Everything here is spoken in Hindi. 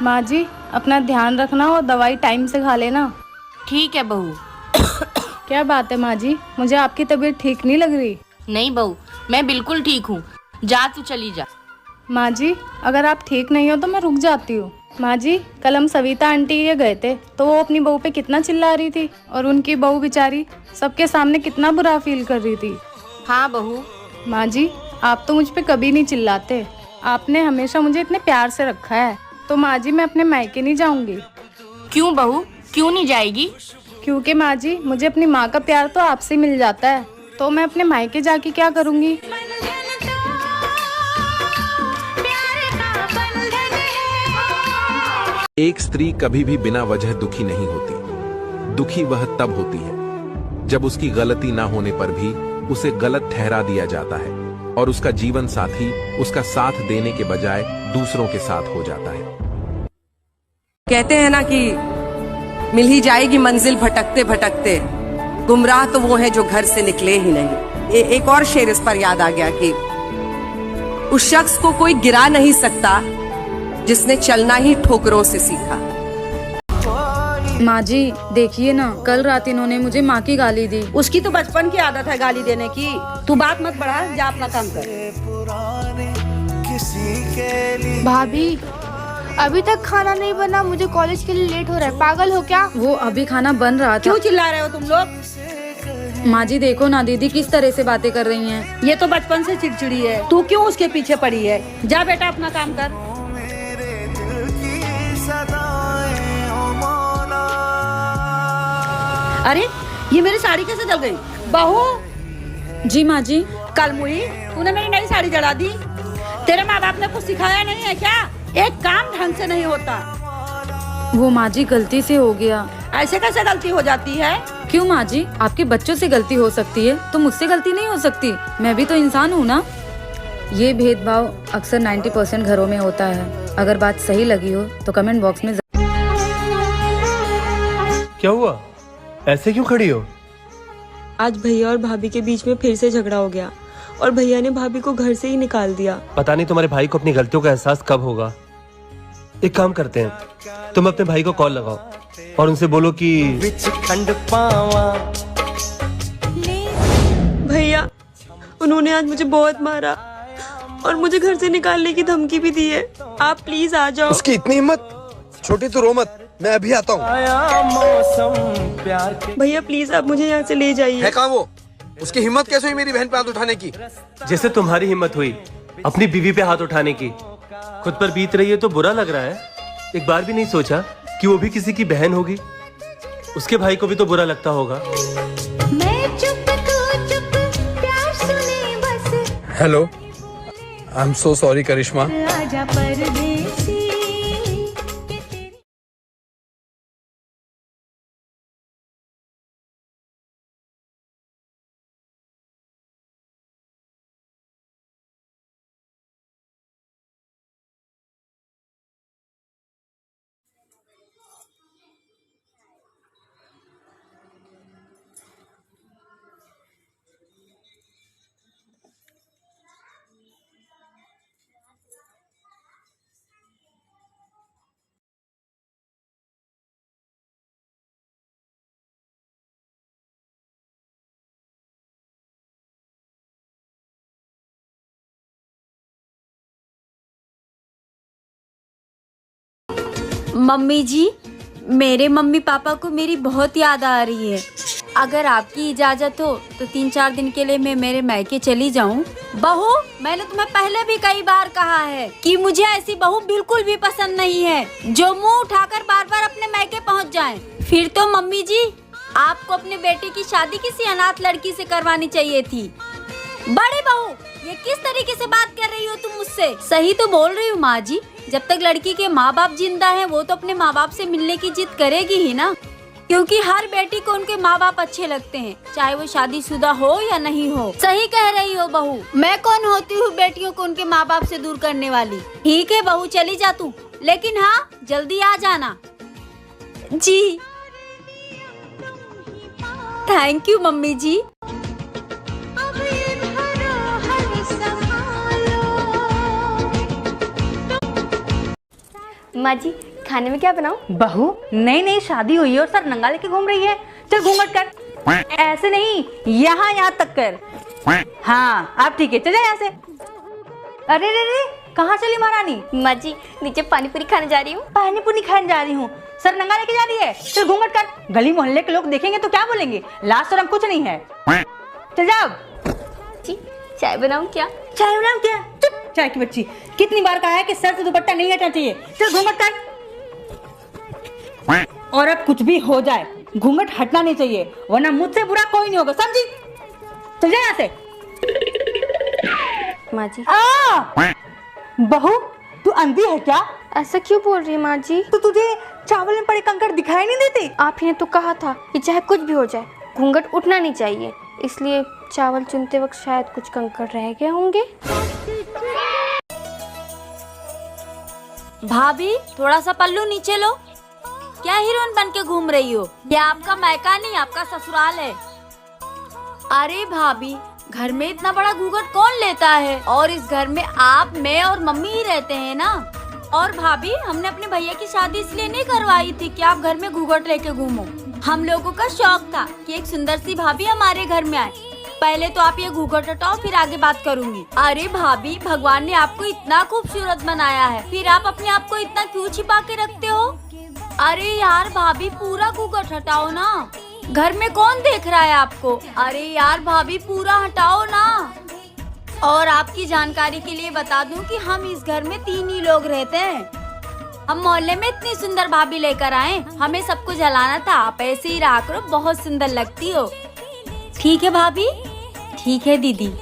माँ जी अपना ध्यान रखना और दवाई टाइम से खा लेना। ठीक है बहू। क्या बात है माँ जी, मुझे आपकी तबीयत ठीक नहीं लग रही। नहीं बहू, मैं बिल्कुल ठीक हूँ। जा तू चली जा। माँ जी अगर आप ठीक नहीं हो तो मैं रुक जाती हूँ। माँ जी कल हम सविता आंटी ये गए थे तो वो अपनी बहू पे कितना चिल्ला रही थी और उनकी बहू बेचारी सबके सामने कितना बुरा फील कर रही थी। हाँ बहू। माँ जी आप तो मुझ पे कभी नहीं चिल्लाते, आपने हमेशा मुझे इतने प्यार से रखा है। तो माँ जी मैं अपने मायके नहीं जाऊंगी। क्यों बहू, क्यों नहीं जाएगी? क्योंकि माँ जी मुझे अपनी माँ का प्यार तो आपसे मिल जाता है, तो मैं अपने मायके जाके क्या करूँगी। एक स्त्री कभी भी बिना वजह दुखी नहीं होती। दुखी वह तब होती है जब उसकी गलती ना होने पर भी उसे गलत ठहरा दिया जाता है और उसका जीवन साथी उसका साथ देने के बजाय दूसरों के साथ हो जाता है। कहते हैं ना कि मिल ही जाएगी मंजिल भटकते भटकते, गुमराह तो वो है जो घर से निकले ही नहीं। एक और शेर इस पर याद आ गया कि उस शख्स को कोई गिरा नहीं सकता जिसने चलना ही ठोकरों से सीखा। माँ जी देखिए ना, कल रात इन्होंने मुझे माँ की गाली दी। उसकी तो बचपन की आदत है गाली देने की। तू बात मत बढ़ा, जा अपना काम कर। भाभी अभी तक खाना नहीं बना, मुझे कॉलेज के लिए लेट हो रहा है। पागल हो क्या? वो अभी खाना बन रहा था। क्यों चिल्ला रहे हो तुम लोग? माँ जी देखो ना दीदी किस तरह से बातें कर रही हैं। ये तो बचपन से चिड़चिड़ी है, तू क्यों उसके पीछे पड़ी है? जा बेटा अपना काम कर। अरे ये मेरी साड़ी कैसे जल गई? बहू। जी माँ जी। कल मुई तूने मेरी नई साड़ी जला दी। तेरे माँ बाप ने कुछ सिखाया नहीं है क्या? एक काम ढंग से नहीं होता। वो माँ जी गलती से हो गया। ऐसे कैसे गलती हो जाती है? क्यों माँ जी, आपके बच्चों से गलती हो सकती है तो मुझसे गलती नहीं हो सकती? मैं भी तो इंसान हूँ ना। ये भेदभाव अक्सर 90% घरों में होता है। अगर बात सही लगी हो तो कमेंट बॉक्स में। क्या हुआ, ऐसे क्यों खड़ी हो? आज भैया और भाभी के बीच में फिर से झगड़ा हो गया और भैया ने भाभी को घर से ही निकाल दिया। पता नहीं तुम्हारे भाई को अपनी गलतियों का एहसास कब होगा। एक काम करते हैं, तुम अपने भाई को कॉल लगाओ और उनसे बोलो कि भैया उन्होंने आज मुझे बहुत मारा और मुझे घर से निकालने की धमकी भी दी है। आप प्लीज आ जाओ। उसकी इतनी हिम्मत? छोटी तू रो मत, मैं अभी आता हूँ। भैया प्लीज आप मुझे यहाँ से ले जाइए। है कहाँ वो? उसकी हिम्मत कैसे हुई मेरी बहन पे हाथ उठाने की? जैसे तुम्हारी हिम्मत हुई अपनी बीवी पे हाथ उठाने की। खुद पर बीत रही है तो बुरा लग रहा है। एक बार भी नहीं सोचा कि वो भी किसी की बहन होगी। उसके भाई को भी तो बुरा लगता होगा। Hello, I am so sorry Karishma. Mummy ji, मेरे मम्मी पापा को मेरी बहुत याद आ रही है। अगर आपकी इजाजत हो तो 3-4 दिन के लिए मैं मेरे मायके चली जाऊं। बहू, मैंने तुम्हें पहले भी कई बार कहा है कि मुझे ऐसी बहू बिल्कुल भी पसंद नहीं है जो मुंह उठाकर बार बार अपने मायके पहुंच जाए। फिर तो मम्मी जी आपको अपने बेटे की शादी किसी अनाथ लड़की से करवानी चाहिए थी। बड़ी बहू, ये किस तरीके से बात कर रही हो तुम मुझसे? सही तो बोल रही हूँ माँ जी, जब तक लड़की के माँ बाप जिंदा हैं वो तो अपने माँ बाप से मिलने की जिद करेगी ही ना, क्योंकि हर बेटी को उनके माँ बाप अच्छे लगते हैं, चाहे वो शादीशुदा हो या नहीं हो। सही कह रही हो बहू, मैं कौन होती हूँ बेटियों को उनके माँ बाप से दूर करने वाली। ठीक है बहू, चली जा तू, लेकिन हाँ जल्दी आ जाना। जी थैंक यू मम्मी जी। माँ जी खाने में क्या बनाऊं? बहू नई नई शादी हुई है और सर नंगा लेके घूम रही है। चल घूंघट कर। ऐसे नहीं, यहाँ तक कर। हाँ आप ठीक है, चल जा यहाँ से। अरे रे रे, कहाँ चली महारानी? माँ जी नीचे पानी पूरी खाने जा रही हूँ। पानी पूरी खाने जा रही हूँ, सर नंगा लेके जा रही है। चल घूंघट कर। गली मोहल्ले के लोग देखेंगे तो क्या बोलेंगे? लाज शर्म कुछ नहीं है। चल जाओ। जी चाय बनाऊं क्या? चाय बनाऊं क्या? चुप चाय की बच्ची, कितनी बार कहा है कि सर से दुपट्टा नहीं हटना चाहिए। चल घूंघट कर। और अब कुछ भी हो जाए घूंघट हटना नहीं चाहिए, वरना मुझसे बुरा कोई नहीं होगा, समझी? चल जा यहाँ से। माँ जी बहू तू अंधी है क्या? ऐसा क्यों बोल रही है माँ जी? तो तुझे चावल में पड़े कंकड़ दिखाई नहीं देते? आप ही ने तो कहा था कि चाहे कुछ भी हो जाए घूंघट उठना नहीं चाहिए, इसलिए चावल चुनते वक्त शायद कुछ कंकड़ रह गए होंगे। भाभी थोड़ा सा पल्लू नीचे लो। क्या हीरोइन बन के घूम रही हो? ये आपका मायका नहीं, आपका ससुराल है। अरे भाभी घर में इतना बड़ा घूंघट कौन लेता है? और इस घर में आप, मैं और मम्मी ही रहते हैं ना। और भाभी हमने अपने भैया की शादी इसलिए नहीं करवाई थी कि आप घर में घूंघट लेके घूमो। हम लोगों का शौक था कि एक सुंदर सी भाभी हमारे घर में आए। पहले तो आप ये घूंघट हटाओ, फिर आगे बात करूंगी। अरे भाभी भगवान ने आपको इतना खूबसूरत बनाया है, फिर आप अपने आप को इतना क्यों छिपा के रखते हो? अरे यार भाभी पूरा घूंघट हटाओ ना, घर में कौन देख रहा है आपको? अरे यार भाभी पूरा हटाओ ना। और आपकी जानकारी के लिए बता दूं कि हम इस घर में 3 ही लोग रहते हैं। हम मोहल्ले में इतनी सुंदर भाभी लेकर आए, हमें सबको जलाना था। आप ऐसे ही रहा करो, बहुत सुंदर लगती हो। ठीक है भाभी। ठीक है दीदी।